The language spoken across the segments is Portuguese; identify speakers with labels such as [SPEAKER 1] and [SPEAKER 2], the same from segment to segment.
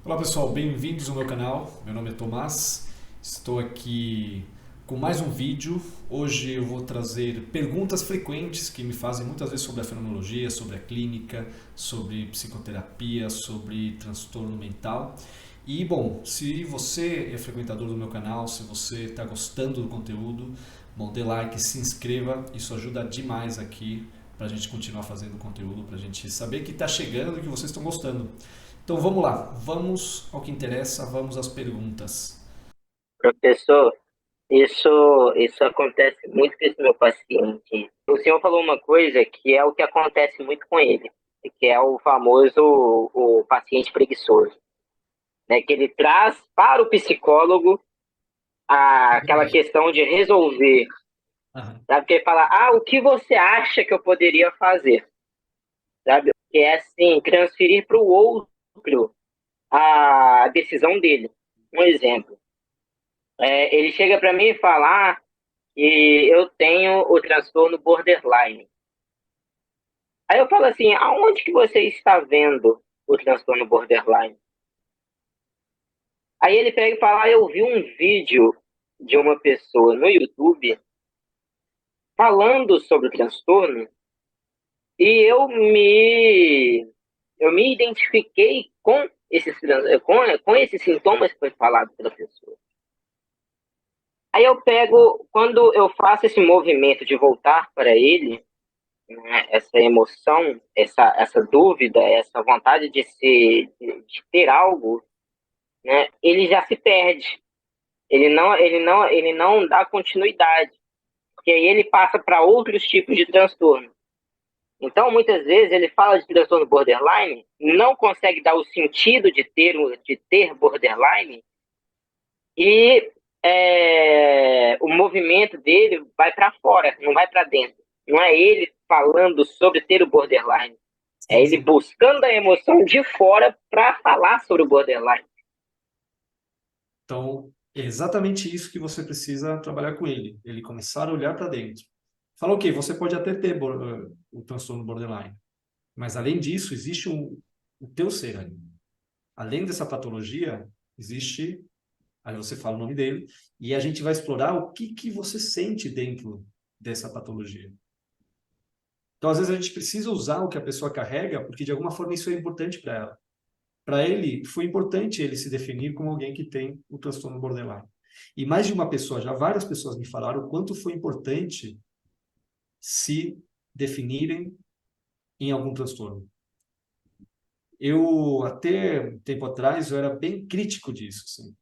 [SPEAKER 1] Olá pessoal, bem-vindos ao meu canal. Meu nome é Tomás, estou aqui com mais um vídeo. Hoje eu vou trazer perguntas frequentes que me fazem muitas vezes sobre a fenomenologia, sobre a clínica, sobre psicoterapia, sobre transtorno mental. E bom, se você é frequentador do meu canal, se você está gostando do conteúdo, bom, dê like, se inscreva, isso ajuda demais aqui para a gente continuar fazendo conteúdo, para a gente saber que está chegando e que vocês estão gostando. Então vamos lá, vamos ao que interessa, vamos às perguntas.
[SPEAKER 2] Professor, isso acontece muito com esse meu paciente. O senhor falou uma coisa que é o que acontece muito com ele, que é o famoso o paciente preguiçoso, né? Que ele traz para o psicólogo aquela questão de resolver,
[SPEAKER 1] Aham.
[SPEAKER 2] sabe? Que ele fala, o que você acha que eu poderia fazer, sabe? Que é assim, transferir para o outro a decisão dele. Um exemplo, ele chega para mim e fala, e eu tenho o transtorno borderline. Aí eu falo assim, aonde que você está vendo o transtorno borderline? Aí ele pega e fala, eu vi um vídeo de uma pessoa no YouTube falando sobre o transtorno e eu me identifiquei com com esses sintomas que foi falado pela pessoa. Aí eu pego, quando eu faço esse movimento de voltar para ele, né, essa emoção, essa dúvida, essa vontade de ter algo, né, ele já se perde. Ele não dá continuidade, porque aí ele passa para outros tipos de transtorno. Então, muitas vezes ele fala de transtorno borderline, não consegue dar o sentido de ter borderline e o movimento dele vai para fora, não vai para dentro. Não é ele falando sobre ter o borderline. É
[SPEAKER 1] Sim,
[SPEAKER 2] ele
[SPEAKER 1] sim.
[SPEAKER 2] buscando a emoção de fora para falar sobre o borderline.
[SPEAKER 1] Então, é exatamente isso que você precisa trabalhar com ele. Ele começar a olhar para dentro. Fala, ok, você pode até ter o transtorno borderline, mas além disso, existe o teu ser ali. Além dessa patologia, existe, aí você fala o nome dele, e a gente vai explorar o que que você sente dentro dessa patologia. Então, às vezes, a gente precisa usar o que a pessoa carrega, porque de alguma forma isso é importante para ela. Para ele, foi importante ele se definir como alguém que tem o transtorno borderline. E mais de uma pessoa, já várias pessoas me falaram o quanto foi importante se definirem em algum transtorno. Eu, até um tempo atrás, eu era bem crítico disso. Assim.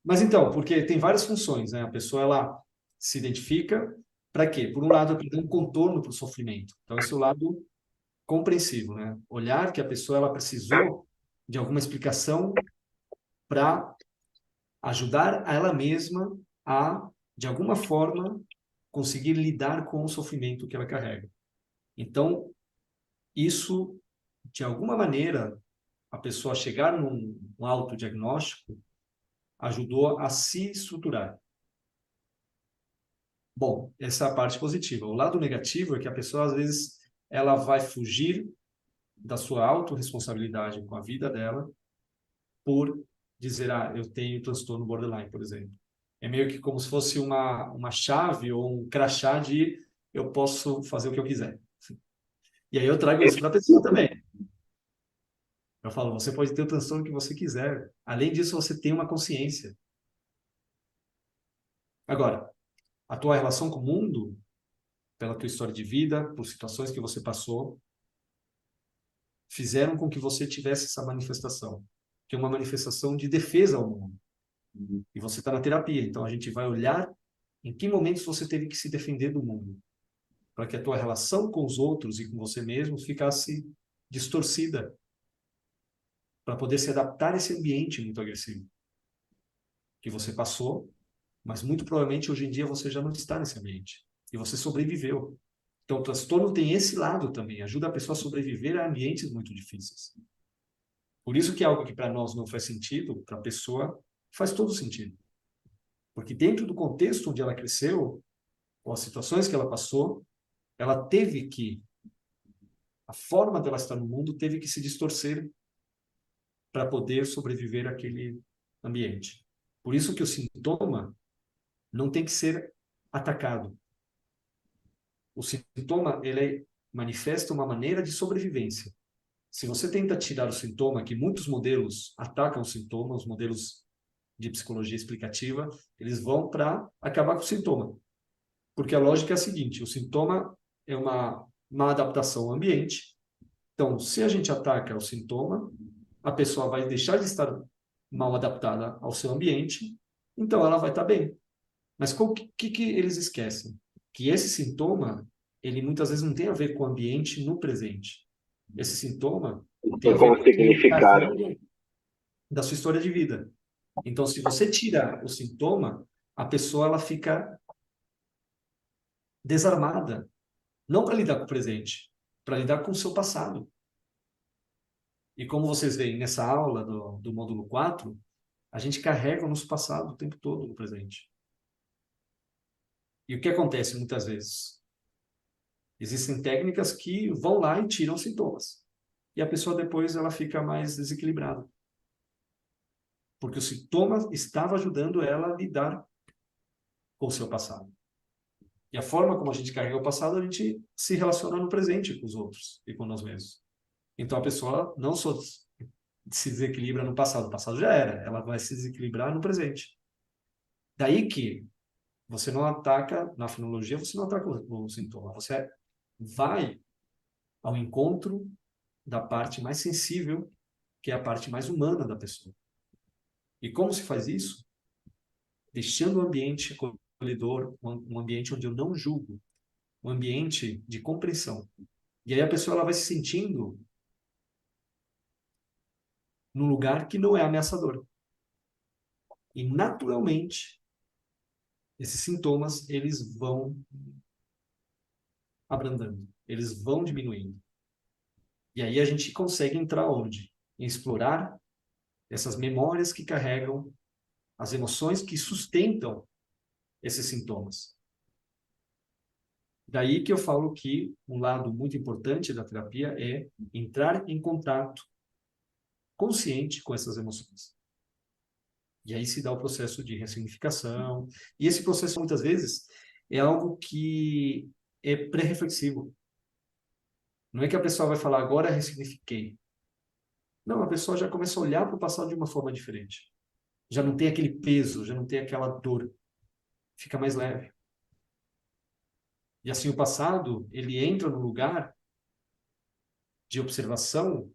[SPEAKER 1] Mas então, porque tem várias funções, né? A pessoa, ela se identifica para quê? Por um lado, para dar um contorno para o sofrimento. Então, esse é o lado compreensivo, né? Olhar que a pessoa, ela precisou de alguma explicação para ajudar a ela mesma a, de alguma forma, conseguir lidar com o sofrimento que ela carrega. Então, isso, de alguma maneira, a pessoa chegar num autodiagnóstico ajudou a se estruturar. Bom, essa é a parte positiva. O lado negativo é que a pessoa, às vezes, ela vai fugir da sua autorresponsabilidade com a vida dela por dizer, eu tenho transtorno borderline, por exemplo. É meio que como se fosse uma chave ou um crachá de eu posso fazer o que eu quiser. E aí eu trago isso para a pessoa também. Eu falo, você pode ter o transtorno que você quiser. Além disso, você tem uma consciência. Agora, a tua relação com o mundo, pela tua história de vida, por situações que você passou, fizeram com que você tivesse essa manifestação, que é uma manifestação de defesa ao mundo. E você está na terapia, então a gente vai olhar em que momentos você teve que se defender do mundo, para que a tua relação com os outros e com você mesmo ficasse distorcida, para poder se adaptar a esse ambiente muito agressivo que você passou, mas muito provavelmente hoje em dia você já não está nesse ambiente e você sobreviveu. Então, o transtorno tem esse lado também, ajuda a pessoa a sobreviver a ambientes muito difíceis. Por isso que é algo que para nós não faz sentido, para a pessoa faz todo sentido. Porque dentro do contexto onde ela cresceu, com as situações que ela passou, ela teve que, a forma dela estar no mundo teve que se distorcer para poder sobreviver àquele ambiente. Por isso que o sintoma não tem que ser atacado. O sintoma, ele manifesta uma maneira de sobrevivência. Se você tenta tirar o sintoma, que muitos modelos atacam o sintoma, os modelos de psicologia explicativa, eles vão para acabar com o sintoma. Porque a lógica é a seguinte, o sintoma é uma má adaptação ao ambiente. Então, se a gente ataca o sintoma, a pessoa vai deixar de estar mal adaptada ao seu ambiente, então ela vai estar bem. Mas o que eles esquecem? Que esse sintoma, ele muitas vezes não tem a ver com o ambiente no presente. Esse sintoma tem a
[SPEAKER 2] Com
[SPEAKER 1] ver
[SPEAKER 2] o
[SPEAKER 1] com o que ele
[SPEAKER 2] significado.
[SPEAKER 1] carrega da sua história de vida. Então, se você tira o sintoma, a pessoa ela fica desarmada, não para lidar com o presente, para lidar com o seu passado. E como vocês veem nessa aula do módulo 4, a gente carrega o nosso passado o tempo todo no presente. E o que acontece muitas vezes? Existem técnicas que vão lá e tiram sintomas. E a pessoa depois ela fica mais desequilibrada. Porque o sintoma estava ajudando ela a lidar com o seu passado. E a forma como a gente carrega o passado, a gente se relaciona no presente com os outros e com nós mesmos. Então a pessoa não só se desequilibra no passado, o passado já era, ela vai se desequilibrar no presente. Daí que você não ataca, na fenomenologia, você não ataca o sintoma, você vai ao encontro da parte mais sensível, que é a parte mais humana da pessoa. E como se faz isso? Deixando o ambiente acolhedor, um ambiente onde eu não julgo, um ambiente de compreensão. E aí a pessoa ela vai se sentindo num lugar que não é ameaçador. E naturalmente, esses sintomas, eles vão abrandando, eles vão diminuindo. E aí a gente consegue entrar onde? Em explorar essas memórias que carregam as emoções que sustentam esses sintomas. Daí que eu falo que um lado muito importante da terapia é entrar em contato consciente com essas emoções. E aí se dá o processo de ressignificação. E esse processo, muitas vezes, é algo que é pré-reflexivo. Não é que a pessoa vai falar, agora ressignifiquei. Não, a pessoa já começa a olhar para o passado de uma forma diferente. Já não tem aquele peso, já não tem aquela dor. Fica mais leve. E assim o passado, ele entra no lugar de observação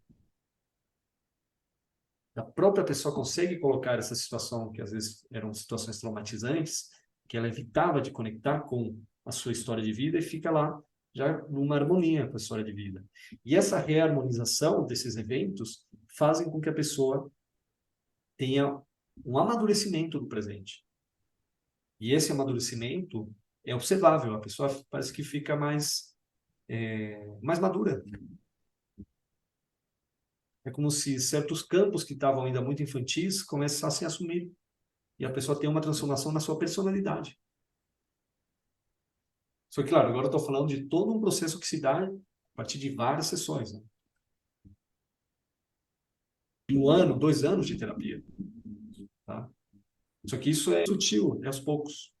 [SPEAKER 1] da própria pessoa consegue colocar essa situação, que às vezes eram situações traumatizantes, que ela evitava de conectar com a sua história de vida e fica lá já numa harmonia com a história de vida. E essa reharmonização desses eventos fazem com que a pessoa tenha um amadurecimento do presente. E esse amadurecimento é observável, a pessoa parece que fica mais madura. É como se certos campos que estavam ainda muito infantis começassem a assumir. E a pessoa tem uma transformação na sua personalidade. Só que, claro, agora eu estou falando de todo um processo que se dá a partir de várias sessões. Né? 1 ano, 2 anos de terapia. Tá? Só que isso é sutil, é aos poucos.